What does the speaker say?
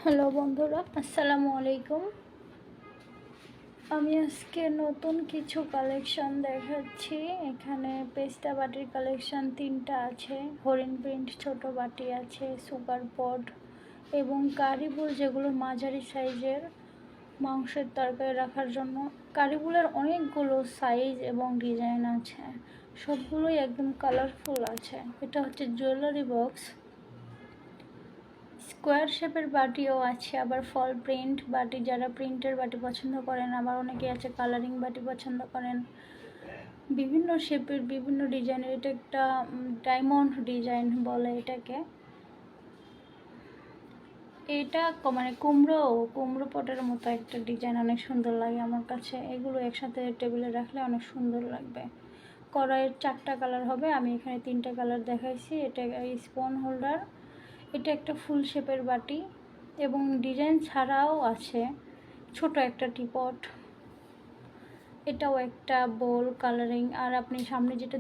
Hello বন্ধুরা, আসসালামু আলাইকুম। আমি আজকে নতুন কিছু কালেকশন দেখাচ্ছি। এখানে পেস্তা বাটির কালেকশন 3টা আছে, হরিণ প্রিন্ট ছোট বাটি আছে, সুগার পট এবং কারিবুল, যেগুলো মাঝারি সাইজের মাংসের তরকারি রাখার জন্য। কারিবুলের অনেকগুলো সাইজ এবং ডিজাইন আছে, সবগুলোই একদম কালারফুল আছে। এটা হচ্ছে জুয়েলারি বক্স। স্কোয়ার শেপের বাটিও আছে, আবার ফল প্রিন্ট বাটি, যারা প্রিন্টের বাটি পছন্দ করেন, আবার অনেকে আছে কালারিং বাটি পছন্দ করেন। বিভিন্ন শেপের বিভিন্ন ডিজাইনের, এটা একটা ডায়মন্ড ডিজাইন বলে এটাকে। এটা মানে কুমড়ো পটের মতো একটা ডিজাইন, অনেক সুন্দর লাগে আমার কাছে। এগুলো একসাথে টেবিলে রাখলে অনেক সুন্দর লাগবে। কড়াইয়ের 4টা কালার হবে, আমি এখানে 3টা কালার দেখাইছি। এটা স্পুন হোল্ডার, এটা একটা ফুল শেপের বাটি এবং ডিজাইন ছাড়াও আছে ছোট একটা টিপট। এটাও একটা বোল কালারিং। আর আপনি সামনে যেটা